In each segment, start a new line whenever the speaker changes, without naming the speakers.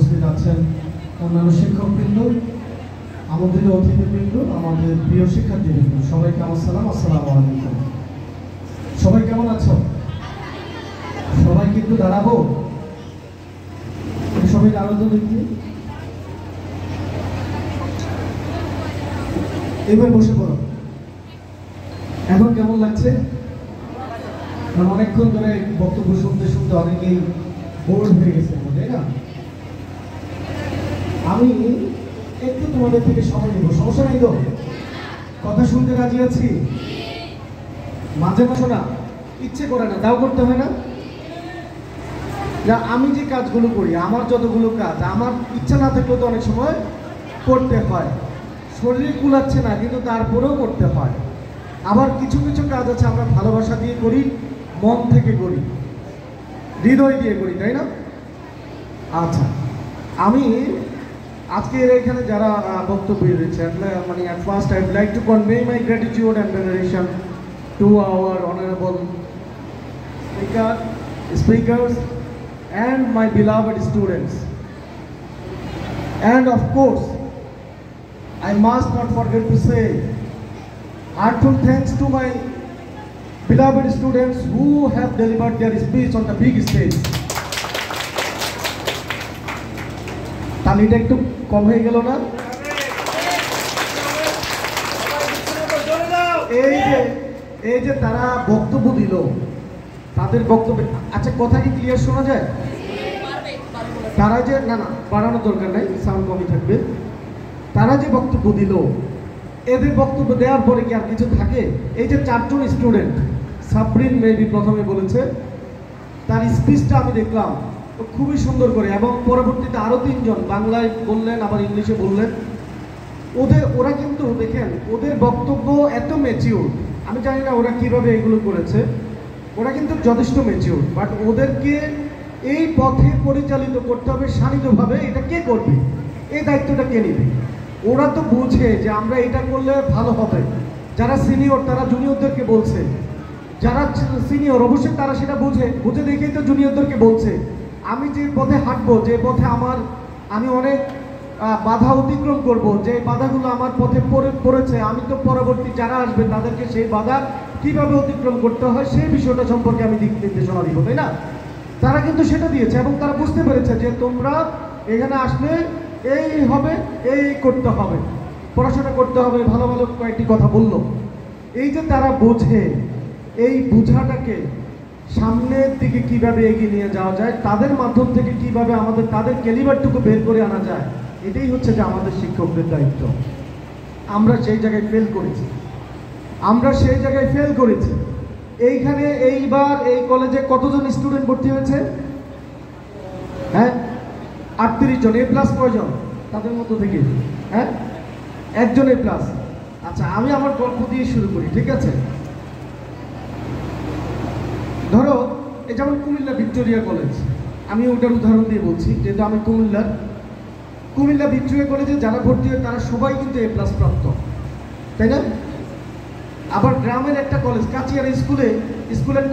উপস্থিত আছেন অন্যান্য শিক্ষকবৃন্দ, আমাদের অতিথিবৃন্দ, আমাদের প্রিয় শিক্ষার্থীবৃন্দ, সবাইকে আমার সালাম। আসসালামু আলাইকুম। সবাই কেমন আছো? সবাই কিন্তু দাঁড়াবো, সবাই দাঁড়াতো দেখি। এবার বসে পড়ো। এখন কেমন লাগছে? অনেকক্ষণ ধরে বক্তব্য শুনতে শুনতে অনেকেই বোর হয়ে গেছে, তাই না? আমি একটু তোমাদের থেকে সময় নেব, সমস্যা নেই তো? কথা শুনতে রাজি আছি। মাঝে মাঝে না ইচ্ছে করে না, তাও করতে হয় না। আমি যে কাজগুলো করি, আমার যতগুলো কাজ, আমার ইচ্ছা না থাকলেও তো অনেক সময় করতে হয়। শরীরে কুলাচ্ছে না, কিন্তু তারপরেও করতে হয়। আবার কিছু কিছু কাজ আছে আমরা ভালোবাসা দিয়ে করি, মন থেকে করি, হৃদয় দিয়ে করি, তাই না? আচ্ছা, আমি আজকের এখানে যারা বক্তব্য দিয়েছেন, মানে at first I would like to convey my gratitude and veneration to our honorable speakers and my beloved students. And of course, I must not forget to say heartfelt thanks to my beloved students who have delivered their speech on the big stage. তালিটা একটু কম হয়ে গেল না? এই যে তারা বক্তব্য দিল, তাদের বক্তব্য, আচ্ছা কথা কি ক্লিয়ার শোনা যায়? তারা যে না বাড়ানোর দরকার নাই, সাউন্ড কমই থাকবে। তারা যে বক্তব্য দিল, এদের বক্তব্য দেওয়ার পরে কি আর কিছু থাকে? এই যে চারজন স্টুডেন্ট, সাবরিন মেবি প্রথমে বলেছে, তার স্পিচটা আমি দেখলাম খুবই সুন্দর করে, এবং পরবর্তীতে আরও তিনজন বাংলায় বললেন, আবার ইংলিশে বললেন। ওরা কিন্তু দেখেন, ওদের বক্তব্য এত ম্যাচিউর, আমি জানি না ওরা কিভাবে এগুলো করেছে। ওরা কিন্তু যথেষ্ট ম্যাচিউর, বাট ওদেরকে এই পথে পরিচালিত করতে হবে শানিতভাবে। এটা কে করবে? এই দায়িত্বটা কে নেবে? ওরা তো বুঝে যে আমরা এটা করলে ভালো হবে। যারা সিনিয়র তারা জুনিয়রদেরকে বলছে, যারা সিনিয়র অবশ্যই তারা সেটা বুঝে দেখেই তো জুনিয়রদেরকে বলছে আমি যে পথে হাঁটবো, যে পথে আমি অনেক বাধা অতিক্রম করব, যে বাধাগুলো আমার পথে পড়েছে, আমি তো পরবর্তী যারা আসবে তাদেরকে সেই বাধা কিভাবে অতিক্রম করতে হয় সেই বিষয়টা সম্পর্কে আমি দিক নির্দেশনা দিব, তাই না? তারা কিন্তু সেটা দিয়েছে, এবং তারা বুঝতে পেরেছে যে তোমরা এখানে আসলে এই হবে, এই করতে হবে, পড়াশোনা করতে হবে, ভালো ভালো কয়েকটি কথা বললো। এই যে তারা বোঝে, এই বোঝাটাকে সামনের দিকে কিভাবে এগিয়ে নিয়ে যাওয়া যায়, তাদের মাধ্যম থেকে কিভাবে তাদের ক্যালিবারটুকু বের করে আনা যায়, এটাই হচ্ছে যে আমাদের শিক্ষকদের দায়িত্ব। আমরা সেই জায়গায় ফেল করেছি। এইখানে এইবার এই কলেজে কতজন স্টুডেন্ট ভর্তি হয়েছে? হ্যাঁ, 38 জন। এ প্লাস কয়জন তাদের মধ্য থেকে? হ্যাঁ, একজন এ প্লাস। আচ্ছা, আমি আমার গল্প দিয়ে শুরু করি, ঠিক আছে? ধরো এই যেমন কুমিল্লা ভিক্টোরিয়া কলেজ, আমি ওটার উদাহরণ দিয়ে বলছি, যেহেতু আমি কুমিল্লা ভিক্টোরিয়া কলেজে যারা ভর্তি হয় তারা সবাই কিন্তু এ প্লাস প্রাপ্ত, তাই না? আবার গ্রামের একটা কলেজ কাচিয়ারা স্কুল অ্যান্ড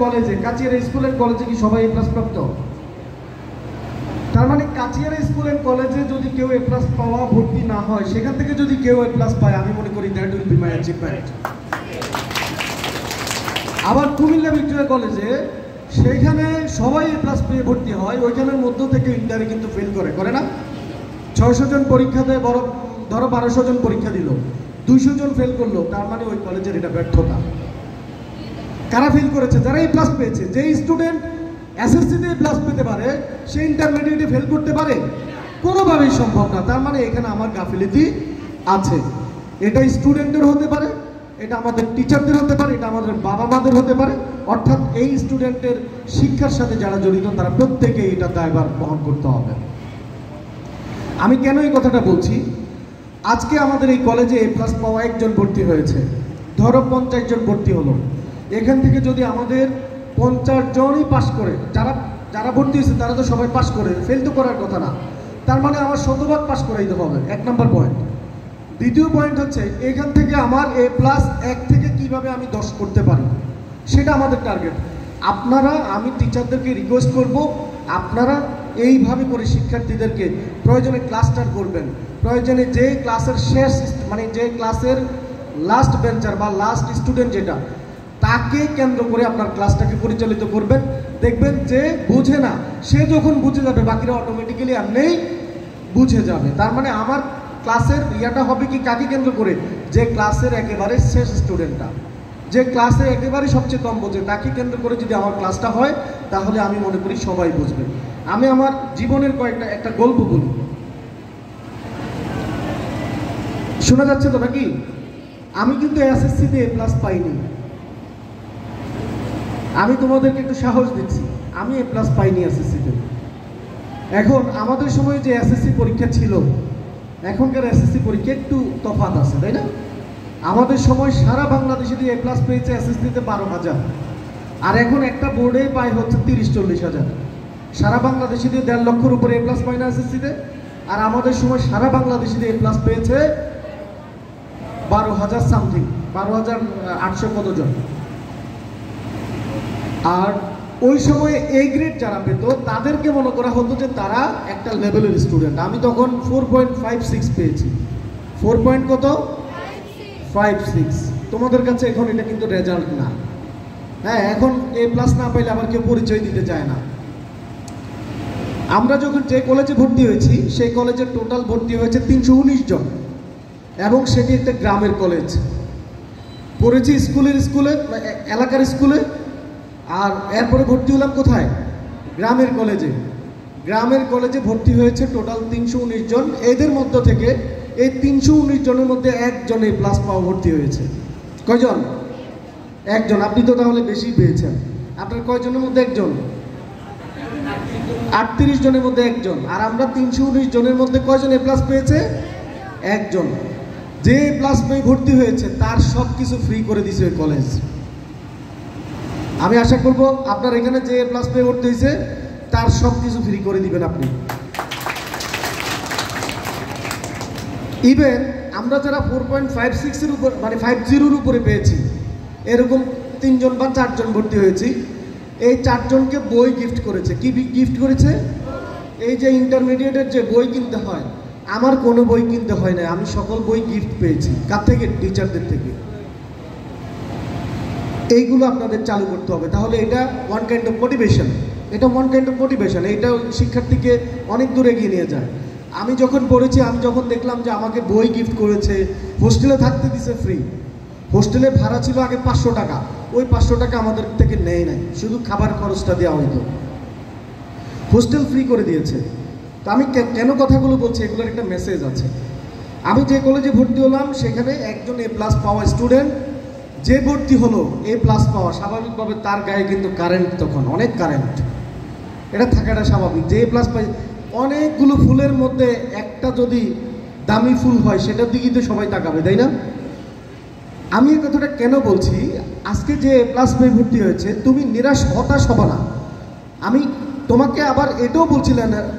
কলেজে কি সবাই এ প্লাস প্রাপ্ত? তার মানে কাচিয়ারা স্কুল অ্যান্ড কলেজে যদি কেউ এ প্লাস পাওয়া ভর্তি না হয়, সেখান থেকে যদি কেউ এ প্লাস পায়, আমি মনে করি that will be my achievement. আবার কুমিল্লা ভিক্টোরিয়া কলেজে সেইখানে সবাই এ প্লাস পেয়ে ভর্তি হয়, ওইখানের মধ্য থেকে ইন্টারে কিন্তু ফেল করে না? 600 জন পরীক্ষা দেয়, ধরো 1200 জন পরীক্ষা দিল, 200 জন ফেল করলো, তার মানে ওই কলেজের এটা ব্যর্থতা। কারা ফেল করেছে? যারা এ প্লাস পেয়েছে। যে স্টুডেন্ট এসএসসিতে এ প্লাস পেতে পারে, সে ইন্টারমিডিয়েটে ফেল করতে পারে? কোনোভাবেই সম্ভব না। তার মানে এখানে আমার গাফিলতি আছে। এটা স্টুডেন্টের হতে পারে, এটা আমাদের টিচারদের হতে পারে, এটা আমাদের বাবা মাদের হতে পারে, অর্থাৎ এই স্টুডেন্টের শিক্ষার সাথে যারা জড়িত তারা প্রত্যেকেই এটা দায়ভার বহন করতে হবে। আমি কেন এই কথাটা বলছি? আজকে আমাদের এই কলেজে এ প্লাস পাওয়া একজন ভর্তি হয়েছে, ধরো 50 জন ভর্তি হলো। এখান থেকে যদি আমাদের 50 জনই পাশ করে, যারা ভর্তি হয়েছে তারা তো সবাই পাশ করে, ফেল তো করার কথা না, তার মানে আমার 100% পাশ করাইতে হবে, 1 নম্বর পয়েন্ট। দ্বিতীয় পয়েন্ট হচ্ছে এখান থেকে আমার এ প্লাস 1 থেকে কিভাবে আমি 10 করতে পারি, সেটা আমাদের টার্গেট। আমি টিচারদেরকে রিকোয়েস্ট করব, আপনারা এইভাবে করে শিক্ষার্থীদেরকে প্রয়োজনে ক্লাস্টার করবেন, প্রয়োজনে যে ক্লাসের শেষ মানে যে ক্লাসের লাস্ট বেঞ্চার বা লাস্ট স্টুডেন্ট যেটা, তাকে কেন্দ্র করে আপনার ক্লাসটাকে পরিচালিত করবেন। দেখবেন যে বুঝে না সে যখন বুঝে যাবে বাকিরা অটোমেটিক্যালি এমনিই বুঝে যাবে। তার মানে আমার ক্লাসের ইয়াটা হবে কি কাকে কেন্দ্র করে, যে ক্লাসের একেবারে শেষ স্টুডেন্টটা, যে ক্লাসে একেবারে সবচেয়ে কম বোঝে তাকে কেন্দ্র করে যদি আমার ক্লাসটা হয় তাহলে আমি মনে করি সবাই বুঝবে। আমি আমার জীবনের একটা গল্প বলি, শোনা যাচ্ছে তো নাকি? আমি কিন্তু এসএসসিতে এ প্লাস পাইনি, আমি তোমাদেরকে একটু সাহস দিচ্ছি, আমি এ প্লাস পাইনি এসএসসিতে। এখন আমাদের সময় যে এসএসসি পরীক্ষা ছিল, এখনকার এসএসসি পরীক্ষা একটু তফাৎ আছে, তাই না? আমাদের সময় সারা বাংলাদেশে দিয়ে এ প্লাস পেয়েছে এসএসসিতে 12,000, আর এখন একটা বোর্ডে পায় হচ্ছে 30-40,000। সারা বাংলাদেশে দিয়ে 1.5 লক্ষের উপরে এ প্লাস পায় না এসএসসিতে, আর আমাদের সময় সারা বাংলাদেশে দিয়ে এ প্লাস পেয়েছে 12,000 সামথিং, 12,800 কতজন। আর ওই সময় এ গ্রেড যারা পেত তাদেরকে মনে করা হতো যে তারা একটা লেভেলের স্টুডেন্ট। আমি তখন 4.56 পেয়েছি। 4. কত? 56। তোমাদের কাছে এখন এটা কিন্তু রেজাল্ট না। হ্যাঁ, এখন এ প্লাস না পাইলে আবার কেউ পরিচয় দিতে চায় না। আমরা যখন যে কলেজে ভর্তি হয়েছি সেই কলেজে টোটাল ভর্তি হয়েছে 319 জন, এবং সেটি একটা গ্রামের কলেজ। পড়েছি স্কুলে এলাকার স্কুলে, আর এরপরে ভর্তি হলাম কোথায়? গ্রামের কলেজে। গ্রামের কলেজে ভর্তি হয়েছে টোটাল 319 জন। এদের মধ্য থেকে এই 319 জনের মধ্যে একজন এ প্লাস পাওয়া ভর্তি হয়েছে। কয়জন? একজন। আপনি তো তাহলে বেশি পেয়েছেন। আপনার কয়জনের মধ্যে একজন? 38 জনের মধ্যে একজন। আর আমরা 319 জনের মধ্যে কয়জন এ প্লাস পেয়েছে? একজন। যে এ প্লাস পেয়ে ভর্তি হয়েছে তার সব কিছু ফ্রি করে দিয়েছে ওই কলেজ। আমি আশা করব আপনার এখানে যে এ প্লাস পেয়ে ভর্তি হয়েছে তার সব কিছু ফ্রি করে দিবেন আপনি। ইভেন আমরা যারা 4.56 এর উপর মানে 50 উপরে পেয়েছি, এরকম 3 জন বা 4 জন ভর্তি হয়েছি, এই 4 জনকে বই গিফট করেছে। কি গিফট করেছে? এই যে ইন্টারমিডিয়েটের যে বই কিনতে হয়, আমার কোনো বই কিনতে হয় না, আমি সকল বই গিফট পেয়েছি। কার থেকে? টিচারদের থেকে। এইগুলো আপনাদের চালু করতে হবে, তাহলে এটা ওয়ান কাইন্ড অফ মোটিভেশন। এটা ওয়ান কাইন্ড অফ মোটিভেশন, এটা শিক্ষার্থীকে অনেক দূর এগিয়ে নিয়ে যায়। আমি যখন পড়েছি, আমি যখন দেখলাম যে আমাকে বই গিফট করেছে, হোস্টেলে থাকতে দিছে ফ্রি। হোস্টেলে ভাড়া ছিল আগে 500 টাকা, ওই 500 টাকা আমাদের থেকে নেয় নাই, শুধু খাবার খরচটা দেওয়া হইতো। হোস্টেল ফ্রি করে দিয়েছে। তো আমি কেন কথাগুলো বলছি, এগুলোর একটা মেসেজ আছে। আমি যে কলেজে ভর্তি হলাম সেখানে একজন এ প্লাস পাওয়া স্টুডেন্ট যে ভর্তি হলো, এ প্লাস পাওয়া, স্বাভাবিকভাবে তার গায়ে কিন্তু কারেন্ট, তখন অনেক কারেন্ট, এটা থাকাটা স্বাভাবিক। যে এ প্লাস পাই, অনেকগুলো ফুলের মধ্যে একটা যদি দামি ফুল হয় সেটার দিকেই তো সবাই তাকাবে, তাই না? আমি এই কথাটা কেন বলছি, আজকে যে এ প্লাস পেয়ে ভর্তি হয়েছে, তুমি নিরাশ হতাশ হবে না। আমি তোমাকে আবার এটাও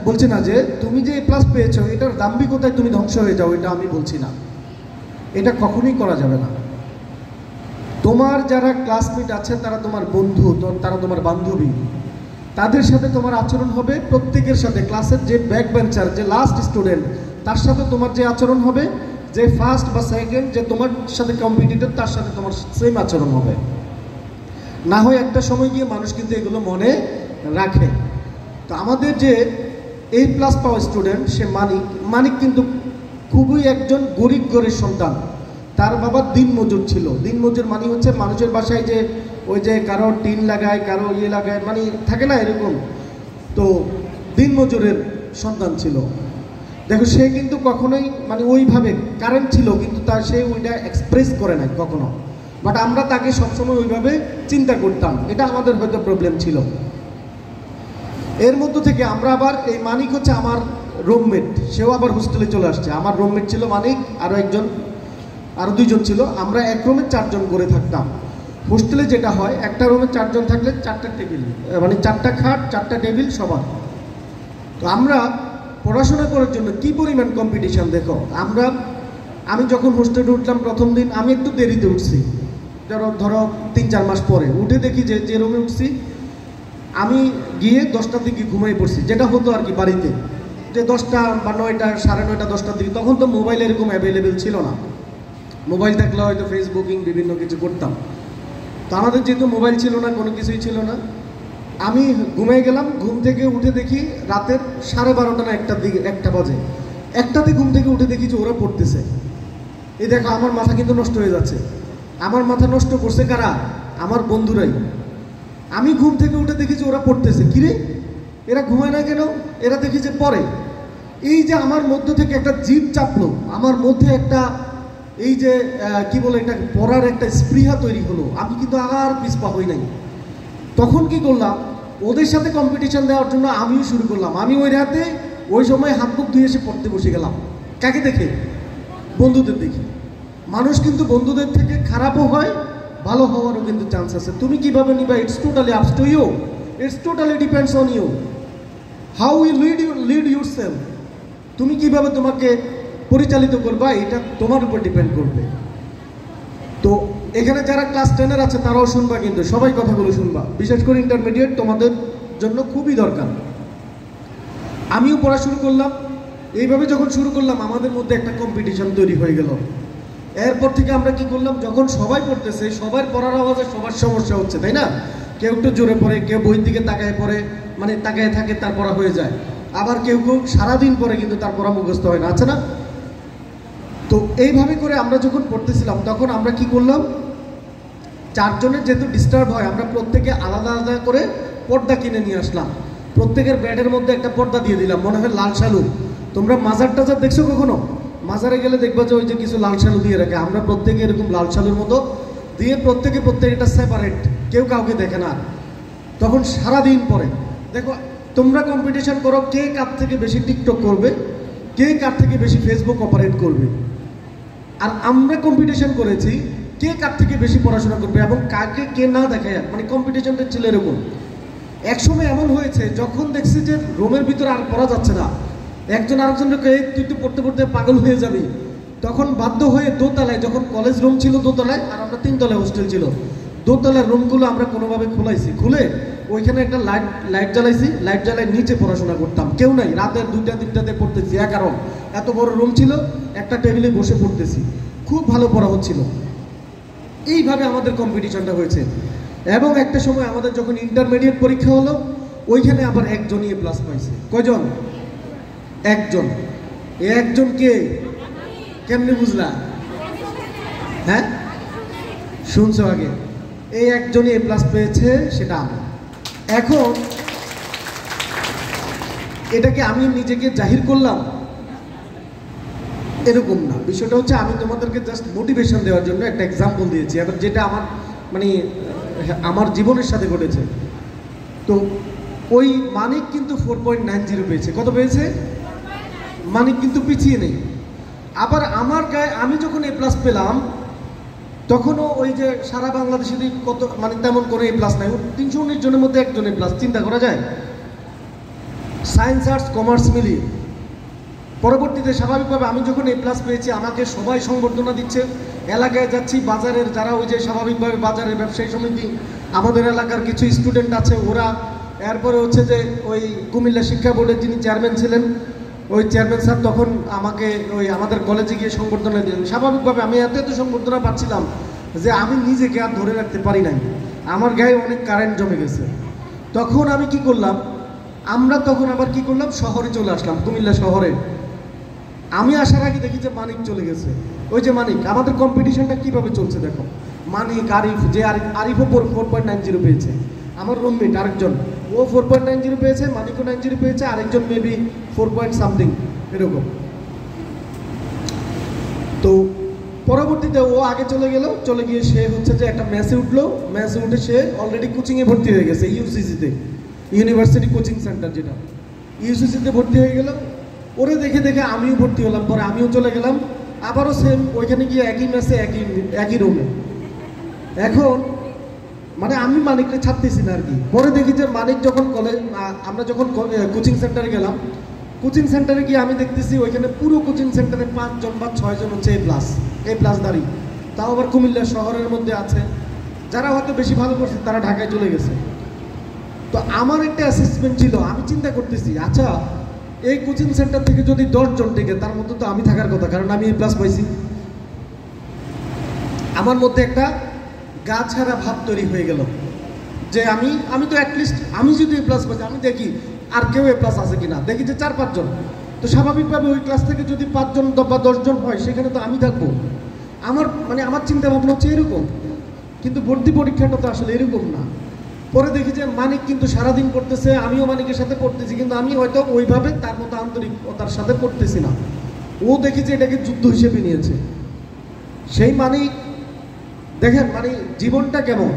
বলছি না যে তুমি যে এ প্লাস পেয়েছো এটার দাম্ভিকতায় তুমি ধ্বংস হয়ে যাও, এটা আমি বলছি না। এটা কখনোই করা যাবে না। তোমার যারা ক্লাসমেট আছে তারা তোমার বন্ধু, তারা তোমার বান্ধবী, তাদের সাথে তোমার আচরণ হবে প্রত্যেকের সাথে। ক্লাসের যে ব্যাক বেঞ্চার, যে লাস্ট স্টুডেন্ট, তার সাথে তোমার যে আচরণ হবে, যে ফার্স্ট বা সেকেন্ড, যে তোমার সাথে কম্পিটিটর, তার সাথে তোমার সেম আচরণ হবে। না হয় একটা সময় গিয়ে মানুষ কিন্তু এগুলো মনে রাখে। তো আমাদের যে এ প্লাস পাওয়া স্টুডেন্ট, সে মানিক কিন্তু খুবই একজন গরিব ঘরের সন্তান। তার বাবা দিনমজুর ছিল। দিনমজুর মানে হচ্ছে মানুষের বাসায় যে ওই যে কারো টিন লাগায়, কারো ইয়ে লাগায়, মানে থাকে না এরকম। তো দিনমজুরের সন্তান ছিল। দেখো, সে কিন্তু কখনোই মানে ওইভাবে কারেন্ট ছিল, কিন্তু সে ওইটা এক্সপ্রেস করে নাই কখনো। বাট আমরা তাকে সবসময় ওইভাবে চিন্তা করতাম, এটা আমাদের হয়তো প্রবলেম ছিল। এর মধ্য থেকে আমরা আবার, এই মানিক হচ্ছে আমার রুমমেট, সেও আবার হোস্টেলে চলে আসছে। আমার রুমমেট ছিল মানিক, আরো 2 জন ছিল। আমরা এক রুমে 4 জন করে থাকতাম। হোস্টেলে যেটা হয়, একটা রুমে 4 জন থাকলে 4টা টেবিল, মানে 4টা খাট, 4টা টেবিল সবার। তো আমরা পড়াশোনা করার জন্য কি পরিমাণ কম্পিটিশন দেখো। আমি যখন হোস্টেলে উঠলাম প্রথম দিন, আমি একটু দেরিতে উঠছি, ধরো 3-4 মাস পরে উঠে দেখি যে রুমে উঠছি আমি গিয়ে 10টার দিকে ঘুমাই পড়ছি, যেটা হতো আর কি বাড়িতে, যে 10টা বা 9টা, 9:30, 10টার দিকে। তখন তো মোবাইল এরকম অ্যাভেলেবেল ছিল না, মোবাইল থাকলে হয়তো ফেসবুকিং বিভিন্ন কিছু করতাম। তো আমাদের যেহেতু মোবাইল ছিল না, কোনো কিছুই ছিল না, আমি ঘুমিয়ে গেলাম। ঘুম থেকে উঠে দেখি রাতের 12:30 না 1টার দিকে, 1টা বাজে। 1টাতে ঘুম থেকে উঠে দেখি যে ওরা পড়তেছে। এই দেখো, আমার মাথা কিন্তু নষ্ট হয়ে যাচ্ছে। আমার মাথা নষ্ট করছে কারা? আমার বন্ধুরাই। আমি ঘুম থেকে উঠে দেখি যে ওরা পড়তেছে। কিরে, এরা ঘুমায় না কেন? এরা দেখি যে পড়ে। এই যে আমার মধ্য থেকে একটা জিদ চাপলো, আমার মধ্যে একটা এই যে কি বলে, এটা পড়ার একটা স্পৃহা তৈরি হলো। আমি কিন্তু আর পিছপা হই নাই। তখন কি করলাম, ওদের সাথে কম্পিটিশন দেওয়ার জন্য আমিও শুরু করলাম। আমি ওই রাতে ওই সময় হাত মুখ ধুয়ে এসে পড়তে বসে গেলাম। কাকে দেখে? বন্ধুদের দেখি। মানুষ কিন্তু বন্ধুদের থেকে খারাপও হয়, ভালো হওয়ারও কিন্তু চান্স আছে। তুমি কিভাবে নিবা, it's totally ups to you, it's totally depends on you, how you lead yourself. তুমি কিভাবে তোমাকে পরিচালিত করবা, এটা তোমার উপর ডিপেন্ড করবে। তো এখানে যারা ক্লাস 10-এর আছে তারাও শুনবা, কিন্তু সবাই কথাগুলো শুনবা, বিশেষ করে ইন্টারমিডিয়েট তোমাদের জন্য খুবই দরকার। আমিও পড়া শুরু করলাম। এইভাবে যখন শুরু করলাম, আমাদের মধ্যে একটা কম্পিটিশন তৈরি হয়ে গেল। এরপর থেকে আমরা কি করলাম, যখন সবাই পড়তেছে, সবার পড়ার আওয়াজে সবার সমস্যা হচ্ছে, তাই না? কেউ একটু জোরে পড়ে, কেউ বইয়ের দিকে তাকায় পড়ে, মানে তাকায় থাকে, তার পড়া হয়ে যায়। আবার কেউ কেউ সারাদিন পরে কিন্তু তার পড়া মুখস্থ হয় না, আছে না? তো এইভাবে করে আমরা যখন পড়তেছিলাম, তখন আমরা কি করলাম, 4 জনের যেহেতু ডিস্টার্ব হয়, আমরা প্রত্যেকে আলাদা আলাদা করে পর্দা কিনে নিয়ে আসলাম। প্রত্যেকের ব্যাডের মধ্যে একটা পর্দা দিয়ে দিলাম, মনে হয় লাল শালু। তোমরা মাজার টাজার দেখছো কখনো? মাজারে গেলে দেখবা যে ওই যে কিছু লাল শালু দিয়ে রাখে। আমরা প্রত্যেকে এরকম লাল শালুর মতো দিয়ে প্রত্যেকটা সেপারেট, কেউ কাউকে দেখে না। তখন সারাদিন পরে দেখো, তোমরা কম্পিটিশন করো কে কার থেকে বেশি টিকটক করবে, কে কার থেকে বেশি ফেসবুক অপারেট করবে। আর আমরা কম্পিটিশন করেছি কে কার থেকে বেশি পড়াশোনা করবে এবং কাকে কে না দেখায়, মানে কম্পিটিশনটা ছিল এরকম। একসময় এমন হয়েছে, যখন দেখছি যে রুমের ভিতরে আর পড়া যাচ্ছে না, একজন আরেকজনকে তুই তো পড়তে পড়তে পাগল হয়ে যাবি, তখন বাধ্য হয়ে দোতলায়, যখন কলেজ রুম ছিল দোতলায় আর আমরা 3 তলায় হোস্টেল ছিল, দোতলার রুমগুলো আমরা কোনোভাবে খুলে ওইখানে একটা লাইট জ্বালাইছি, লাইট জ্বালাই নিচে পড়াশোনা করতাম। কেউ নাই, রাতের 2টা 3টাতে পড়তেছি। কারণ এত বড় রুম ছিল, একটা টেবিলে বসে পড়তেছি, খুব ভালো পড়া হচ্ছিল। এইভাবে আমাদের কম্পিটিশনটা হয়েছে। এবং একটা সময় আমাদের যখন ইন্টারমিডিয়েট পরীক্ষা হলো, ওইখানে আবার একজনই A+ পাইছে। কয়জন? একজন। একজন কে? কেমনে বুঝলা? হ্যাঁ, শুনছো আগে? এই একজনই A+ পেয়েছে, সেটা আমি। এখন এটাকে আমি নিজেকে জাহির করলাম এরকম না, বিষয়টা হচ্ছে আমি তোমাদেরকে জাস্ট মোটিভেশন দেওয়ার জন্য একটা এক্সাম্পল দিয়েছি, এবার যেটা আমার মানে আমার জীবনের সাথে ঘটেছে। তো ওই মানিক কিন্তু 4.90 পেয়েছে। কত পেয়েছে? মানিক কিন্তু পিছিয়ে নেই। আবার আমার গায়ে আমি যখন A+ পেলাম, তখনও ওই যে সারা বাংলাদেশেরই কত, মানে তেমন কোনো A+ নাই, 319 জনের মধ্যে একজন A+, চিন্তা করা যায়? সায়েন্স, আর্টস, কমার্স মিলিয়ে। পরবর্তীতে স্বাভাবিকভাবে আমি যখন A+ পেয়েছি, আমাকে সবাই সংবর্ধনা দিচ্ছে। এলাকায় যাচ্ছি, বাজারের যারা ওই যে স্বাভাবিকভাবে বাজারের ব্যবসায়ী সমিতি, আমাদের এলাকার কিছু স্টুডেন্ট আছে, ওরা, এরপরে হচ্ছে যে ওই কুমিল্লা শিক্ষা বোর্ডের যিনি চেয়ারম্যান ছিলেন, ওই চেয়ারম্যান স্যার তখন আমাকে ওই আমাদের কলেজে গিয়ে সংবর্ধনা দিলেন। স্বাভাবিকভাবে আমি এত সংবর্ধনা পাচ্ছিলাম যে আমি নিজেকে আর ধরে রাখতে পারি নাই, আমার গায়ে অনেক কারেন্ট জমে গেছে। তখন আমি কি করলাম, আমরা তখন আবার কি করলাম, শহরে চলে আসলাম, কুমিল্লা শহরে। আমি আসার আগে দেখি যে মানিক চলে গেছে। ওই যে মানিক, আমাদের কম্পিটিশনটা কিভাবে চলছে দেখো। মানিক, আরিফ, যে আরিফও 4.90 পেয়েছে, আমার রুমমেট আরেকজন, ও 4.90 পেয়েছে, মানিকও 90 পেয়েছে, আরেকজন মেবি 4.something এরকম। তো পরবর্তীতে ও আগে চলে গিয়ে সে হচ্ছে যে একটা ম্যাচে উঠলো, ম্যাচে উঠে সে অলরেডি কোচিংয়ে ভর্তি হয়ে গেছে, ইউসিসিতে, ইউনিভার্সিটি কোচিং সেন্টার, যেটা ইউসিসিতে ভর্তি হয়ে গেল। ওরে দেখে দেখে আমিও ভর্তি হলাম, পরে আমিও চলে গেলাম, আবারও সেম ওইখানে গিয়ে একই ম্যাচে একই রুমে। এখন মানে আমি মানিককে ছাড়তেছি না আর কি। পরে দেখি যে মানিক যখন আমরা যখন কোচিং সেন্টারে গেলাম, কোচিং সেন্টারে গিয়ে আমি দেখতেছি ওইখানে পুরো কোচিং সেন্টারে 5 জন বা 6 জন হচ্ছে A+ দাঁড়ি, তাও আবার কুমিল্লা শহরের মধ্যে আছে। যারা হয়তো বেশি ভালো করছে তারা ঢাকায় চলে গেছে। তো আমার একটা অ্যাসেসমেন্ট ছিল, আমি চিন্তা করতেছি আচ্ছা এই কোচিং সেন্টার থেকে যদি 10 জন টিকে তার মধ্যে তো আমি থাকার কথা, কারণ আমি A+ পাইছি। আমার মধ্যে একটা গা ছাড়া ভাব তৈরি হয়ে গেল যে আমি তো অ্যাটলিস্ট আমি যদি A+ পাইছি, আমি দেখি আর কেউ A+ আছে কিনা, দেখি যে 4-5 জন। তো স্বাভাবিকভাবে ওই ক্লাস থেকে যদি 5 জন বা 10 জন হয় সেখানে তো আমি থাকবো। আমার চিন্তা ভাবনা হচ্ছে এরকম, কিন্তু ভর্তি পরীক্ষাটা তো আসলে এরকম না। পরে দেখি যে মানিক কিন্তু সারাদিন পড়তেছে, আমিও মানিকের সাথে পড়তেছি, কিন্তু আমি হয়তো ওইভাবে তার মতো আন্তরিকতার সাথে পড়তেছি না। ও দেখি যে এটাকে যুদ্ধ হিসেবে নিয়েছে। সেই মানিক দেখেন মানে জীবনটা কেমন,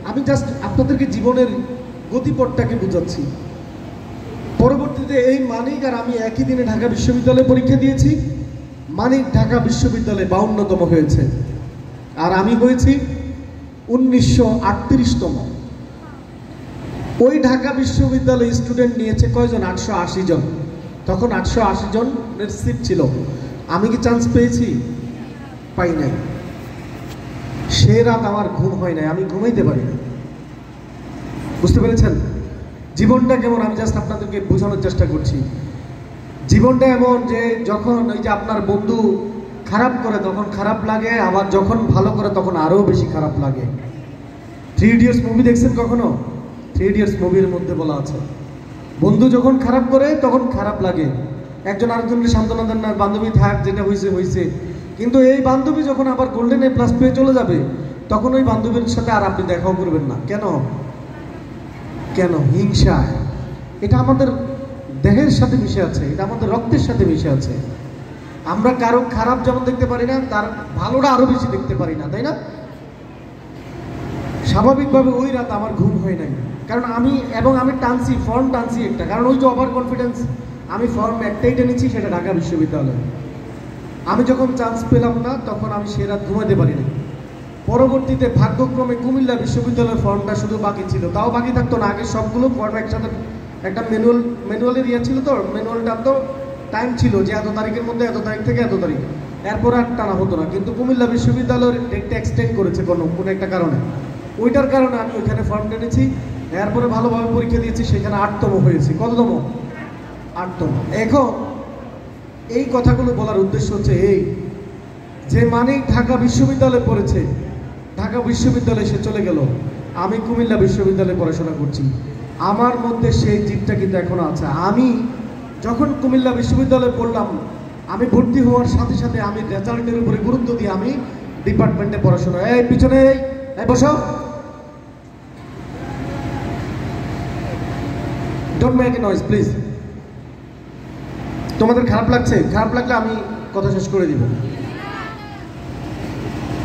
আমি জাস্ট আপনাদেরকে জীবনের গতিপথটাকে বুঝাচ্ছি। পরবর্তীতে এই মানিক আর আমি একই দিনে ঢাকা বিশ্ববিদ্যালয়ে পরীক্ষা দিয়েছি। মানিক ঢাকা বিশ্ববিদ্যালয়ে 52তম হয়েছে, আর আমি হয়েছি 1938তম। ওই ঢাকা বিশ্ববিদ্যালয়ে স্টুডেন্ট নিয়েছে কয়জন? 880 জন। তখন 880 জনের সিট ছিল। আমি কি চান্স পেয়েছি? পাই নাই। সে রাত আমার ঘুম হয় নাই, আমি ঘুমাইতে পারি না। বুঝতে পেরেছেন জীবনটা কেমন? আমি জাস্ট আপনাদেরকে বোঝানোর চেষ্টা করছি। জীবনটা এমন যে যখন ওই যে আপনার বন্ধু খারাপ করে তখন খারাপ লাগে, আবার যখন ভালো করে তখন আরও বেশি খারাপ লাগে। 3 ইডিয়টস মুভি দেখছেন কখনো? 3 ইডিয়টস মুভির মধ্যে বলা আছে বন্ধু যখন খারাপ করে তখন খারাপ লাগে, একজন আরেকজনকে সান্ত্বনা দেন না, বান্ধবী থাক, যেটা হয়েছে হয়েছে। কিন্তু এই বান্ধবী যখন আবার গোল্ডেন A+ পেয়ে চলে যাবে তখন ওই বান্ধবীর সাথে আর আপনি দেখাও করবেন না। কেন? হিংসা। এটা আমাদের দেহের সাথে মিশে আছে, এটা আমাদের রক্তের সাথে মিশে আছে। আমরা কারো খারাপ যেমন দেখতে পারি না, তার ভালোটা আরো বেশি দেখতে পারি না, তাই না? স্বাভাবিকভাবে ওই রাত আমার ঘুম হয় নাই, কারণ আমি ফর্ম টানছি একটা, কারণ ওই যে ওভার কনফিডেন্স। আমি ফর্ম একটাই টেনেছি, সেটা ঢাকা বিশ্ববিদ্যালয়। আমি যখন চান্স পেলাম না তখন আমি সে রাত ঘুমাতে পারি না। পরবর্তীতে ভাগ্যক্রমে কুমিল্লা বিশ্ববিদ্যালয়ের ফর্মটা শুধু বাকি ছিল, তাও বাকি থাকতো না, আগে সবগুলো ফর্ম একসাথে একটা ম্যানুয়ালের ছিল, তো ম্যানুয়ালটা তো টাইম ছিল যে এত তারিখের মধ্যে এত তারিখ থেকে এত তারিখ, এরপর আর টানা হতো না। কিন্তু কুমিল্লা বিশ্ববিদ্যালয়ের ডেটটা এক্সটেন্ড করেছে কোনো একটা কারণে, ওইটার কারণে আমি ওইখানে ফর্ম টেনেছি। এরপরে ভালোভাবে পরীক্ষা দিয়েছি, সেখানে 8তম হয়েছি। কততম? 8তম। এখন এই কথাগুলো বলার উদ্দেশ্য হচ্ছে এই যে মানিক ঢাকা বিশ্ববিদ্যালয়ে পড়েছে, ঢাকা বিশ্ববিদ্যালয়ে সে চলে গেল, আমি কুমিল্লা বিশ্ববিদ্যালয়ে পড়াশোনা করছি। আমার মধ্যে সেই জিদটা কিন্তু এখনো আছে। আমি যখন কুমিল্লা বিশ্ববিদ্যালয়ে পড়লাম, আমি ভর্তি হওয়ার সাথে সাথে আমি রেজাল্টের উপরে গুরুত্ব দিয়ে আমি ডিপার্টমেন্টে পড়াশোনা। এই পিছনে বসো, don't make a noise please. তোমাদের খারাপ লাগছে? খারাপ লাগলে আমি কথা শেষ করে দিব।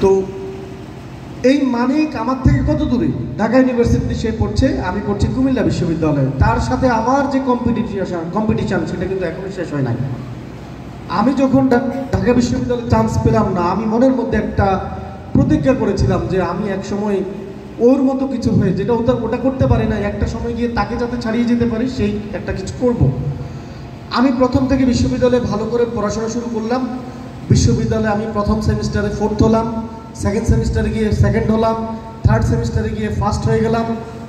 তো এই মানিক আমার থেকে কত দূরে? ঢাকা ইউনিভার্সিটিতে সে পড়ছে, আমি পড়ছি কুমিল্লা বিশ্ববিদ্যালয়ে। তার সাথে আমার যে কম্পিটিশন সেটা কিন্তু এখনো শেষ হয় নাই। আমি যখন ঢাকা বিশ্ববিদ্যালয়ে চান্স পেলাম না, আমি মনের মধ্যে একটা প্রতিজ্ঞা করেছিলাম যে আমি এক সময় ওর মতো কিছু হয়ে, যেটা ওটা করতে পারি না, একটা সময় গিয়ে তাকে যাতে ছাড়িয়ে যেতে পারি সেই একটা কিছু করব। আমি প্রথম থেকে বিশ্ববিদ্যালয়ে ভালো করে পড়াশোনা শুরু করলাম। বিশ্ববিদ্যালয়ে আমি প্রথম সেমিস্টারে 4th হলাম, সেকেন্ড সেমিস্টারে গিয়ে 2nd হলাম, থার্ড সেমিস্টারে গিয়ে 1st হয়ে গেলাম,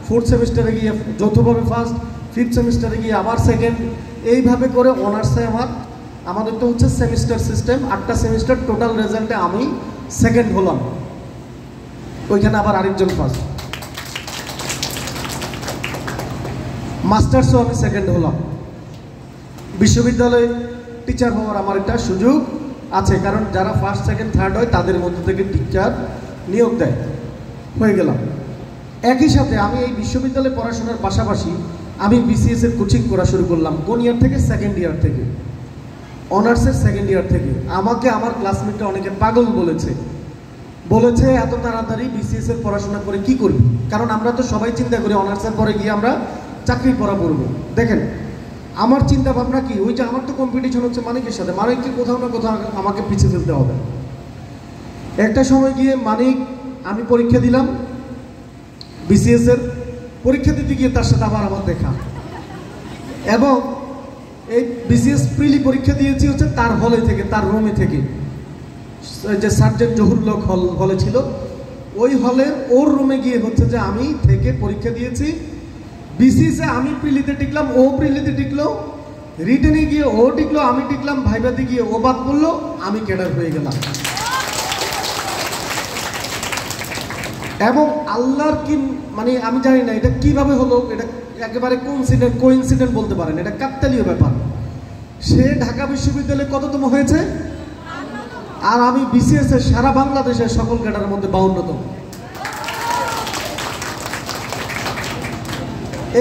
4th সেমিস্টারে গিয়ে যৌথভাবে 1st, 5th সেমিস্টারে গিয়ে আবার 2nd। এইভাবে করে অনার্সে আমাদের তো হচ্ছে সেমিস্টার সিস্টেম, 8টা সেমিস্টার, টোটাল রেজাল্টে আমি 2nd হলাম, ওইখানে আবার আরেকজন 1st। মাস্টার্সও আমি 2nd হলাম। বিশ্ববিদ্যালয়ে টিচার হওয়ার আমার একটা সুযোগ আছে, কারণ যারা 1st, 2nd, 3rd হয় তাদের মধ্যে থেকে টিচার নিয়োগ দেয়, হয়ে গেলাম। একই সাথে আমি এই বিশ্ববিদ্যালয়ে পড়াশোনার পাশাপাশি আমি BCS এর কোচিং করা শুরু করলাম। কোন ইয়ার থেকে? 2nd ইয়ার থেকে, অনার্সের 2nd ইয়ার থেকে। আমাকে আমার ক্লাসমেটরা অনেকে পাগল বলেছে এত তাড়াতাড়ি BCS এর পড়াশোনা করে কি করবি, কারণ আমরা তো সবাই চিন্তা করি অনার্সের পরে গিয়ে আমরা চাকরির পড়া পড়বো। দেখেন আমার চিন্তা ভাবনা কি, ওই যে আমার তো কম্পিটিশন হচ্ছে মানিকের সাথে, মানিককে কোথাও না কোথাও আমাকে পিছিয়ে ফেলতে হবে। একটা সময় গিয়ে আমি পরীক্ষা দিলাম BCS এর, পরীক্ষা দিতে গিয়ে তার সাথে আবার আমার দেখা, এবং এই BCS প্রিলি পরীক্ষা দিয়েছি হচ্ছে তার হলে থেকে, তার রুমে থেকে, যে সার্জেন্ট জহুরুল হক হলে ছিল, ওই হলের ওর রুমে গিয়ে হচ্ছে যে আমি থেকে পরীক্ষা দিয়েছি। বিসিএসে আমি প্রিলিতে টিকলাম, ও প্রিলিতে টিকলো, রিটেনে গিয়ে ও টিকলো, আমি টিকলাম, ভাইভাতে গিয়ে ও বাদ পড়লো, আমি ক্যাডার হয়ে গেলাম। এবং আল্লাহর কি মানে আমি জানি না এটা কিভাবে হলো, এটা একেবারে কোইন্সিডেন্ট বলতে পারেন, এটা কাকতালীয় ব্যাপার। সে ঢাকা বিশ্ববিদ্যালয়ে কততম হয়েছে, আর আমি বিসিএস এর সারা বাংলাদেশের সকল ক্যাডারের মধ্যে 52তম।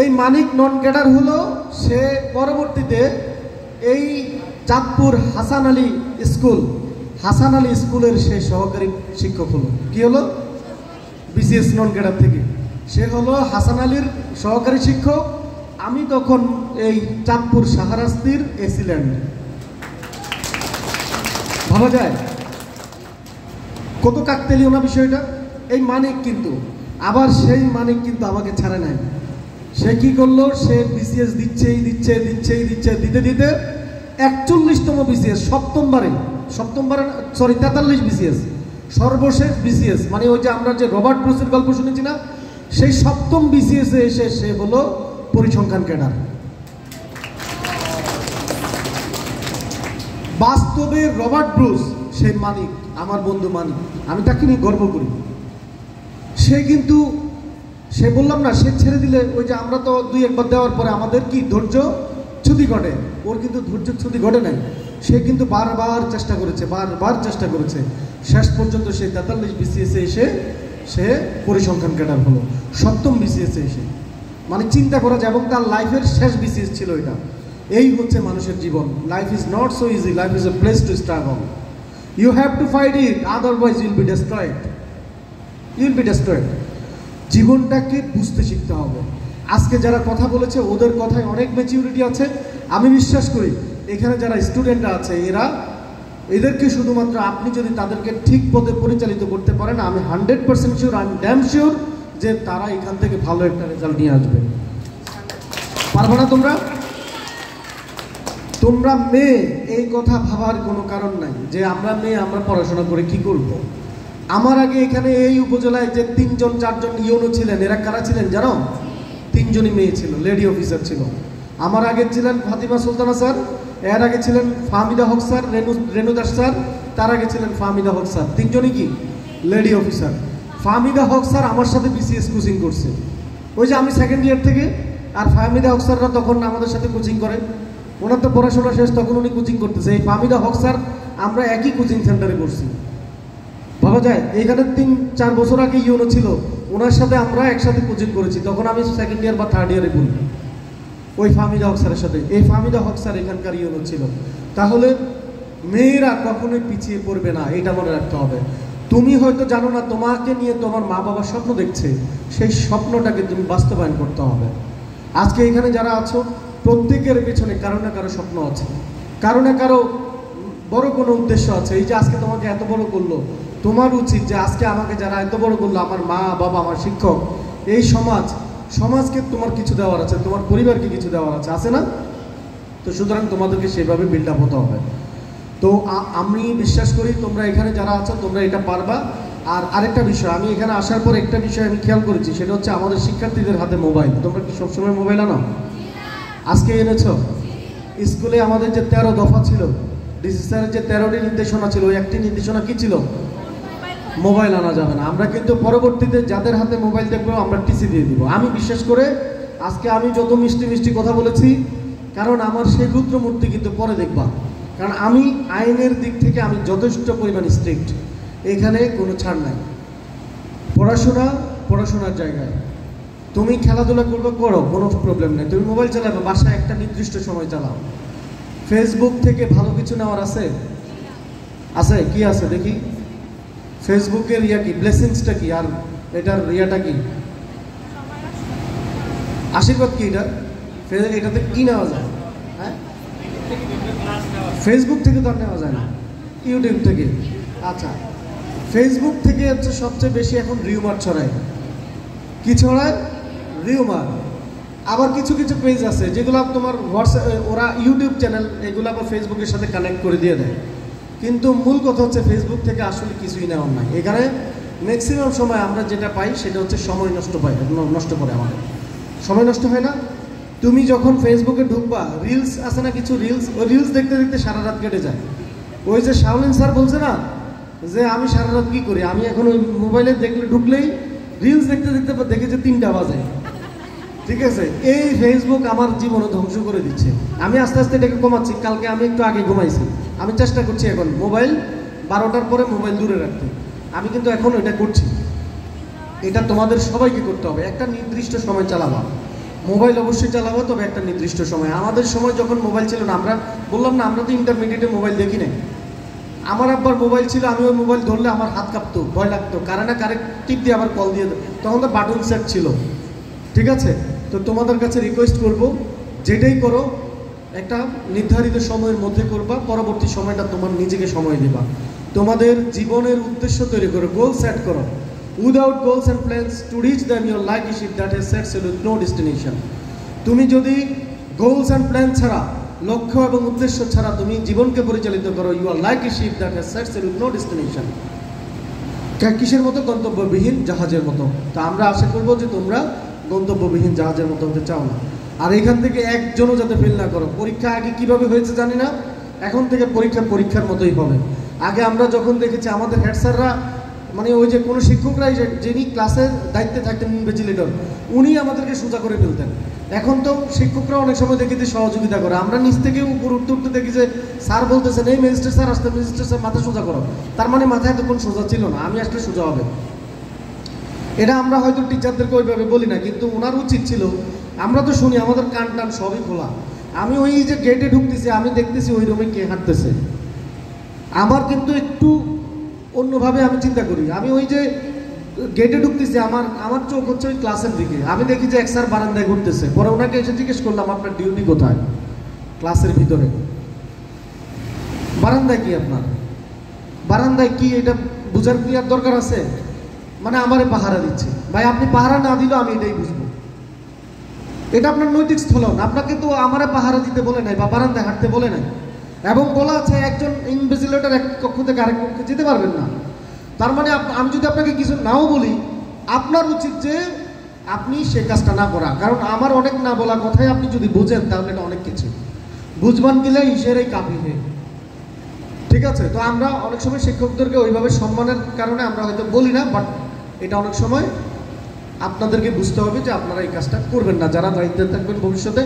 এই মানিক নন ক্যাডার হলো, সে পরবর্তীতে এই চাঁদপুর হাসান আলী স্কুলের সে সহকারী শিক্ষক হলো। কি হলো? বিসিএস নন ক্যাডার থেকে সে হলো হাসান আলীর সহকারী শিক্ষক। আমি তখন এই চাঁদপুর শাহরাস্তির এসিল্যান্ড। ভাবা যায় কত কাকতালীয় না বিষয়টা। এই মানিক কিন্তু আবার সেই মানিক কিন্তু আমাকে ছাড়ে নাই। সে কি করলো, সে বিসিএস দিতে দিতে 41তম বিসিএস, সপ্তমবারে 43 বিসিএস, সর্বশেষ বিসিএস, মানে ওই যে আমরা যে রবার্ট ব্রুসের গল্প শুনেছি না, সেই 7ম বিসিএস এ এসে সে হলো পরিসংখ্যান ক্যাডার। বাস্তবে রবার্ট ব্রুস সেই মানিক, আমার বন্ধু মানিক, আমি তাকে নিয়ে গর্ব করি। সে কিন্তু সে বললাম না, সে ছেড়ে দিলে ওই যে আমরা তো 2-1 বার দেওয়ার পরে আমাদের কি ধৈর্য ছুটি ঘটে, ওর কিন্তু ধৈর্য ছুটি ঘটে নাই। সে কিন্তু বারবার চেষ্টা করেছে, শেষ পর্যন্ত সে 43 বিসিএসে এসে সে পরিসংখ্যান ক্যাডার হলো, 7ম বিসিএসে এসে। মানে চিন্তা করা যায়, এবং তার লাইফের শেষ বিসিএস ছিল এটা। এই হচ্ছে মানুষের জীবন। Life is not so easy, life is a place to struggle. You have to fight it, otherwise you'll be destroyed. জীবনটাকে বুঝতে শিখতে হবে। আজকে যারা কথা বলেছে ওদের কথায় অনেক ম্যাচিউরিটি আছে। আমি বিশ্বাস করি এখানে যারা স্টুডেন্টরা আছে এদেরকে শুধুমাত্র আপনি যদি তাদেরকে ঠিক পথে পরিচালিত করতে পারেন, আমি 100% শিওর, আমি ড্যাম শিওর যে তারা এখান থেকে ভালো একটা রেজাল্ট নিয়ে আসবে। পারবো না তোমরা মেয়ে, এই কথা ভাবার কোনো কারণ নাই যে আমরা মেয়ে, আমরা পড়াশোনা করে কি করব। আমার আগে এখানে এই উপজেলায় যে 3-4জন ইউনো ছিলেন, এরা কারা ছিলেন জানো? 3জনই মেয়ে ছিল, লেডি অফিসার ছিল। আমার আগে ছিলেন ফাতিমা সুলতানা স্যার, এর আগে ছিলেন ফাহমিদা হক স্যার, রেনু দাস স্যার, তার আগে ছিলেন ফাহমিদা হক স্যার। 3জনই কি লেডি অফিসার। ফাহমিদা হক স্যার আমার সাথে বিসিএস কোচিং করছে, ওই যে আমি 2nd ইয়ার থেকে। আর ফাহমিদা হক স্যাররা তখন আমাদের সাথে কোচিং করে, ওনার তো পড়াশোনা শেষ, তখন উনি কোচিং করতেছে। এই ফাহমিদা হক স্যার আমরা একই কোচিং সেন্টারে করছি। ভাবা যায়, এইখানে 3-4 বছর আগে ইউনো ছিল, ওনার সাথে আমরা একসাথে কোচিং করেছি, তখন আমি 2nd ইয়ার বা 3rd ইয়ারে বলি, ওই ফাহমিদা হক স্যারের সাথে। এই ফাহমিদা হক স্যার এখানকার ইউনো ছিল। তাহলে মেয়েরা কখনোই পিছিয়ে পড়বে না, এটা মনে রাখতে হবে। তুমি হয়তো জানো না, তোমাকে নিয়ে তোমার মা বাবা স্বপ্ন দেখছে, সেই স্বপ্নটাকে তুমি বাস্তবায়ন করতে হবে। আজকে এখানে যারা আছো প্রত্যেকের পেছনে কারো না কারো স্বপ্ন আছে, কারো না কারো বড় কোনো উদ্দেশ্য আছে। এই যে আজকে তোমাকে এত বড় করলো, তোমার উচিত যে আজকে আমাকে যারা এত বড় করলো, আমার মা বাবা, আমার শিক্ষক, এই সমাজকে তোমার কিছু দেওয়ার আছে, তোমার পরিবারকে কিছু দেওয়ার আছে না? তো সুতরাং তোমাদেরকে সেভাবে বিল্ড আপ হতে হবে। তো আমি বিশ্বাস করি তোমরা এখানে যারা আছো তোমরা এটা পারবা। আর আরেকটা বিষয়, আমি এখানে আসার পর একটা বিষয় আমি খেয়াল করেছি, সেটা হচ্ছে আমাদের শিক্ষার্থীদের হাতে মোবাইল। তোমরা কি সবসময় মোবাইল আনো? আজকে এনেছ? স্কুলে আমাদের যে 13 দফা ছিল, ডিসি স্যারের যে 13টি নির্দেশনা ছিল, ওই একটি নির্দেশনা কি ছিল? মোবাইল আনা যাবে না। আমরা কিন্তু পরবর্তীতে যাদের হাতে মোবাইল দেখবো আমরা টিসি দিয়ে দিব। আমি বিশেষ করে আজকে আমি যত মিষ্টি কথা বলেছি, কারণ আমার সেই রুদ্রমূর্তি কিন্তু পরে দেখবা, কারণ আমি আইনের দিক থেকে আমি যথেষ্ট পরিমাণ স্ট্রিক্ট, এখানে কোনো ছাড় নাই। পড়াশোনার জায়গায় তুমি খেলাধুলা করো, কোনো প্রবলেম নেই। তুমি মোবাইল চালাবে, বাসায় একটা নির্দিষ্ট সময় চালাও। ফেসবুক থেকে ভালো কিছু নেওয়ার আছে? কি আছে দেখি? ফেসবুকের কি ব্লেসিংসটা কি, আর এটার কি আশীর্বাদ কি? এটাতে কি নেওয়া যায়? হ্যাঁ, ফেসবুক থেকে তো আর নেওয়া যায় না, ইউটিউব থেকে। আচ্ছা, ফেসবুক থেকে হচ্ছে সবচেয়ে বেশি এখন রিউমার ছড়ায়। কি ছড়ায়? রিউমার। আবার কিছু পেজ আছে যেগুলো তোমার হোয়াটসঅ্যাপ, ওরা ইউটিউব চ্যানেল, এগুলো আবার ফেসবুকের সাথে কানেক্ট করে দিয়ে দেয়। কিন্তু মূল কথা হচ্ছে ফেসবুক থেকে আসলে কিছুই নেওয়ার নাই। এখানে ম্যাক্সিমাম সময় আমরা যেটা পাই সেটা হচ্ছে সময় নষ্ট করে আমাদের। সময় নষ্ট হয় না? তুমি যখন ফেসবুকে ঢুকবা, রিলস আছে না কিছু রিলস, ওই রিলস দেখতে দেখতে সারা রাত কেটে যায়। ওই যে শাওলিন স্যার বলছে না যে আমি সারা রাত কী করি, আমি এখন ওই মোবাইলে ঢুকলেই রিলস দেখতে দেখতে দেখে যে 3টা বাজে। ঠিক আছে, এই ফেসবুক আমার জীবনে ধ্বংস করে দিচ্ছে। আমি আস্তে আস্তে এটাকে কমাচ্ছি। কালকে আমি একটু আগে ঘুমাইছি, আমি চেষ্টা করছি এখন মোবাইল 12টার পরে মোবাইল দূরে রাখতে। আমি কিন্তু এখন এটা করছি। এটা তোমাদের সবাইকে করতে হবে। একটা নির্দিষ্ট সময় চালাবা, মোবাইল অবশ্যই চালাবো, তবে একটা নির্দিষ্ট সময়। আমাদের সময় যখন মোবাইল ছিল না, আমরা বললাম না, আমরা তো ইন্টারমিডিয়েটে মোবাইল দেখি নাই। আমার আব্বার মোবাইল ছিল, আমি ওই মোবাইল ধরলে আমার হাত কাঁপতো, ভয় লাগতো, কারেক্ট টিপ দিয়ে আবার কল দিয়ে, তখন তো বাটন সেট ছিল। ঠিক আছে, তো তোমাদের কাছে রিকোয়েস্ট করব, যেটাই করো একটা নির্ধারিত সময়ের মধ্যে করবা, পরবর্তী সময়টা তোমার নিজেকে সময় দেবা। তোমাদের জীবনের উদ্দেশ্য তৈরি করো, গোল সেট করো। Without goals and plans to reach them your life is it that has set with no destination. তুমি যদি গোলস অ্যান্ড প্ল্যান ছাড়া, লক্ষ্য এবং উদ্দেশ্য ছাড়া তুমি জীবনকে পরিচালিত করো, your life is it that has set with no destination. কিসের মতো? গন্তব্যবিহীন জাহাজের মতো। তা আমরা আশা করবো যে তোমরা গন্তব্যবিহীন জাহাজের মতো হতে চাও না। আর এখান থেকে একজনও যাতে ফেল না করো। পরীক্ষা আগে কিভাবে হয়েছে জানি না, এখন থেকে পরীক্ষার মতোই হবে। আগে আমরা যখন দেখেছি আমাদের হেড স্যাররা, মানে ওই যে কোনো শিক্ষকরাই, যিনি ক্লাসের দায়িত্বে থাকতেন ইনভিজিলেটর, উনি আমাদেরকে সোজা করে ফেলতেন। এখন তো শিক্ষকরা অনেক সময় দেখি যে সহযোগিতা করে। আমরা নিচ থেকে উপর উঠতে দেখি যে স্যার বলতেছেন এই ম্যাজিস্ট্রেট স্যার আসতে, ম্যাজিস্ট্রেট স্যার মাথা সোজা করো। তার মানে মাথায় এতক্ষণ সোজা ছিল না, আমি আসলে সোজা হবে। এটা আমরা হয়তো টিচারদেরকে ওইভাবে বলি না, কিন্তু ওনার উচিত ছিল। আমরা তো শুনি, আমাদের কান টান সবই খোলা। আমি ওই যে গেটে ঢুকতেছি, আমি দেখতেছি ওই রুমে কে হাঁটতেছে। আমার কিন্তু একটু অন্যভাবে আমি চিন্তা করি। আমি ওই যে গেটে ঢুকতেছি, আমার চোখ হচ্ছে ওই ক্লাসের দিকে। আমি দেখি যে এক স্যার বারান্দায় ঘুরতেছে। পরে ওনাকে এসে জিজ্ঞেস করলাম আপনার ডিউটি কোথায়? ক্লাসের ভিতরে। বারান্দায় কি আপনার? বারান্দায় কি, এটা বুঝার কি আর দরকার আছে? মানে আমারে পাহারা দিচ্ছে। ভাই আপনি পাহারা না দিলেও আমি এটাই বুঝবো। এটা আপনার নৈতিক স্থলন। আপনাকে তো আমারে পাহারা দিতে বলে নাই বা বারান্দায় হাঁটতে বলে নাই। এবং বলা আছে একজন ইনভিজিলেটর এক কক্ষ থেকে আরেক কক্ষে যেতে পারবেন না। তার মানে আমি যদি আপনাকে কিছু নাও বলি, আপনার উচিত যে আপনি সে কাজটা না করা। কারণ আমার অনেক না বলা কথাই আপনি যদি বুঝেন, তাহলে এটা অনেক কিছু। বুঝবান গেলে ইসেরাই কাঁপিয়ে। ঠিক আছে, তো আমরা অনেক সময় শিক্ষকদেরকে ওইভাবে সম্মানের কারণে আমরা হয়তো বলি না, বাট এটা অনেক সময় আপনাদেরকে বুঝতে হবে যে আপনারা এই কাজটা করবেন না। যারা দায়িত্বে থাকবেন ভবিষ্যতে,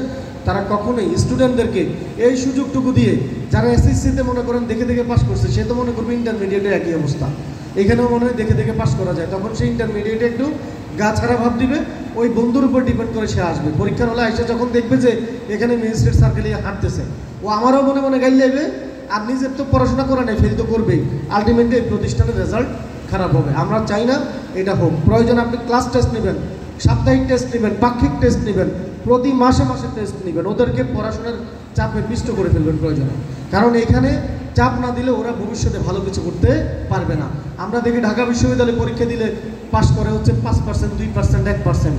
তারা কখনোই স্টুডেন্টদেরকে এই সুযোগটুকু দিয়ে, যারা এসএসসিতে মনে করেন দেখে দেখে পাস করছে, সে তো মনে করবে ইন্টারমিডিয়েটে একই অবস্থা। এখানেও মনে হয় দেখে দেখে পাস করা যায়, তখন সে ইন্টারমিডিয়েটে একটু গা ছাড়া ভাব দিবে। ওই বন্ধুর উপর ডিপেন্ড করে সে আসবে। পরীক্ষার হলে এসে যখন দেখবে যে এখানে ম্যাজিস্ট্রেট সার্কেলে হাঁটতেছে, ও আমারও মনে মনে গাইল যাবে। আর নিজের তো পড়াশোনা করে নেই, ফেল তো করবেই। আলটিমেটলি এই প্রতিষ্ঠানের রেজাল্ট খারাপ হবে। আমরা চাই না এটা হোক। প্রয়োজন আপনি ক্লাস টেস্ট নেবেন, সাপ্তাহিক টেস্ট নেবেন, পাক্ষিক টেস্ট নেবেন, প্রতি মাসে মাসে টেস্ট নেবেন। ওদেরকে পড়াশোনার চাপে পিষ্ট করে ফেলবেন প্রয়োজনে। কারণ এখানে চাপ না দিলে ওরা ভবিষ্যতে ভালো কিছু করতে পারবে না। আমরা দেখি ঢাকা বিশ্ববিদ্যালয়ে পরীক্ষা দিলে পাস করে হচ্ছে 5%, 2%, 1%।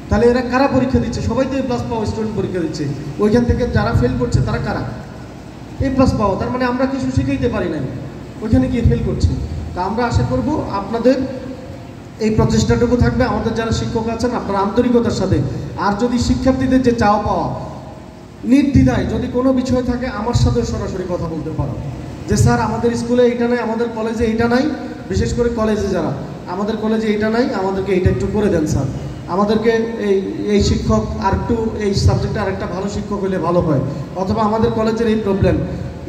তাহলে এরা কারা পরীক্ষা দিচ্ছে? সবাই তো A+ পাওয়া স্টুডেন্ট পরীক্ষা দিচ্ছে। ওইখান থেকে যারা ফেল করছে তারা কারা? A+ পাওয়া। তার মানে আমরা কিছু শিখাইতে পারি না, ওইখানে গিয়ে ফেল করছি। তা আমরা আশা করব আপনাদের এই প্রচেষ্টাটুকু থাকবে। আমাদের যারা শিক্ষক আছেন, আপনারা আন্তরিকতার সাথে, আর যদি শিক্ষার্থীদের যে চাওয়া পাওয়া, নির্দ্বিধায় যদি কোনো বিষয় থাকে আমার সাথেও সরাসরি কথা বলতে পারো যে স্যার আমাদের স্কুলে এইটা নাই, আমাদের কলেজে এইটা নাই। বিশেষ করে কলেজে যারা, আমাদের কলেজে এইটা নাই, আমাদেরকে এইটা একটু করে দেন স্যার। আমাদেরকে এই শিক্ষক আর একটু এই সাবজেক্টে আরেকটা ভালো শিক্ষক হলে ভালো হয়। অথবা আমাদের কলেজের এই প্রবলেম।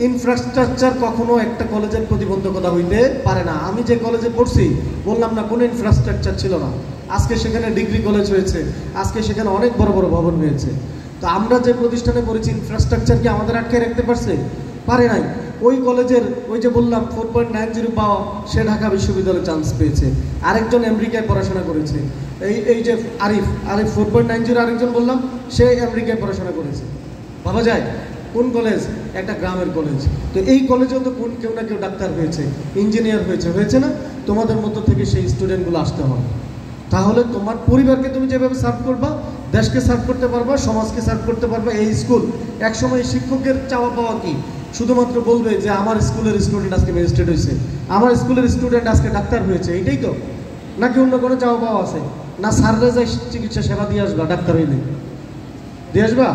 ইনফ্রাস্ট্রাকচার কখনো একটা কলেজের প্রতিবন্ধকতা হইতে পারে না। আমি যে কলেজে পড়ছি, বললাম না কোনো ইনফ্রাস্ট্রাকচার ছিল না। আজকে সেখানে ডিগ্রি কলেজ হয়েছে, আজকে সেখানে অনেক বড় বড় ভবন হয়েছে। তো আমরা যে প্রতিষ্ঠানে পড়েছি, ইনফ্রাস্ট্রাকচার কি আমাদের আটকে রাখতে পারছে? পারে নাই। ওই কলেজের ওই যে বললাম 4.90 পাওয়া, সে ঢাকা বিশ্ববিদ্যালয়ে চান্স পেয়েছে। আরেকজন আমেরিকায় পড়াশোনা করেছে। এই যে আরিফ 4.90, আরেকজন বললাম সে আমেরিকায় পড়াশোনা করেছে। ভাবা যায় কোন কলেজ? একটা গ্রামের কলেজ। তো এই কলেজেও তো কেউ না কেউ ডাক্তার হয়েছে, ইঞ্জিনিয়ার হয়েছে না? তোমাদের মতো থেকে সেই স্টুডেন্টগুলো আসতে হবে। তাহলে তোমার পরিবারকে তুমি যেভাবে সার্ভ করবা, দেশকে সার্ভ করতে পারবা, সমাজকে সার্ভ করতে পারবা। এই স্কুল একসময় শিক্ষকের চাওয়া পাওয়া কি? শুধুমাত্র বলবে যে আমার স্কুলের স্টুডেন্ট আজকে ম্যাজিস্ট্রেট হয়েছে, আমার স্কুলের স্টুডেন্ট আজকে ডাক্তার হয়েছে, এইটাই তো। নাকি অন্য কোনো চাওয়া পাওয়া আছে? না স্যাররা যাই চিকিৎসা সেবা দিয়ে আসবা, ডাক্তার হইলে দিয়ে আসবা?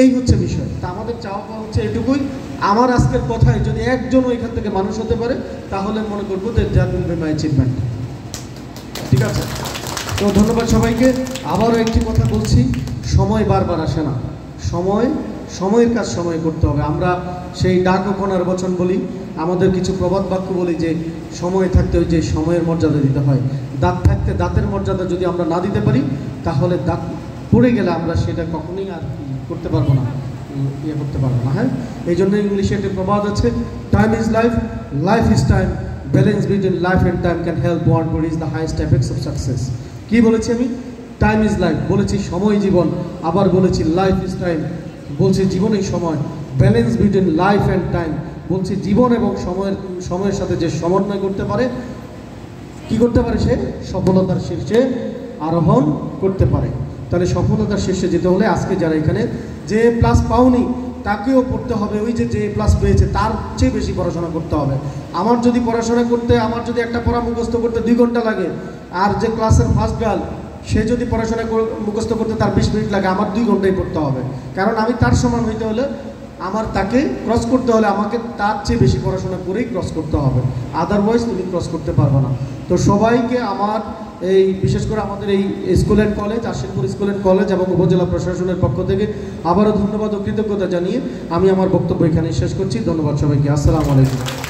এই হচ্ছে বিষয়। তা আমাদের চাওয়া পাওয়া হচ্ছে এটুকুই। আমার আজকের কথায় যদি একজন এখান থেকে মানুষ হতে পারে তাহলে মনে করবো যে that will be my achievement. ঠিক আছে, তো ধন্যবাদ সবাইকে। আবারও একটি কথা বলছি, সময় বারবার আসে না, সময়ের কাজ সময় করতে হবে। আমরা সেই ডাক ও কোনার বচন বলি, আমাদের কিছু প্রবাদ বাক্য বলি যে সময় থাকতে ওই যে সময়ের মর্যাদা দিতে হয়, দাঁত থাকতে দাঁতের মর্যাদা যদি আমরা না দিতে পারি তাহলে দাঁত পড়ে গেলে আমরা সেটা কখনোই আর করতে পারবো না, করতে পারবো না। হ্যাঁ, এই জন্য ইংলিশে একটি প্রবাদ আছে, time is life, life is time, balance between life and time can help one to reach the highest apex of success. কি বলেছি আমি? টাইম ইজ লাইফ বলেছি, সময় জীবন, আবার বলেছি লাইফ ইজ টাইম, বলছি জীবনই সময়, balance between life and time বলছি জীবন এবং সময়ের সাথে যে সমন্বয় করতে পারে, কি করতে পারে, সে সফলতার শীর্ষে আরোহণ করতে পারে। তাহলে সফলতার শীর্ষে যেতে হলে আজকে যারা এখানে যে প্লাস পাওনি তাকেও পড়তে হবে, ওই যে প্লাস পেয়েছে তার চেয়ে বেশি পড়াশোনা করতে হবে। আমার যদি পড়াশোনা করতে, আমার যদি একটা পড়া মুখস্থ করতে 2 ঘন্টা লাগে, আর যে ক্লাসের ফার্স্ট গার্ল সে যদি পড়াশোনা মুখস্থ করতে তার 20 মিনিট লাগে, আমার 2 ঘন্টাই পড়তে হবে। কারণ আমি তার সমান হইতে হলে, আমার তাকে ক্রস করতে হলে আমাকে তার চেয়ে বেশি পড়াশোনা করেই ক্রস করতে হবে, আদারওয়াইজ তুমি ক্রস করতে পারবে না। তো সবাইকে আমার এই বিশেষ করে আমাদের এই school and college, Ashirpur school and college এবং উপজেলা প্রশাসনের পক্ষ থেকে আবারও ধন্যবাদ ও কৃতজ্ঞতা জানিয়ে আমি আমার বক্তব্য এখানে শেষ করছি। ধন্যবাদ সবাইকে। আসসালামু আলাইকুম।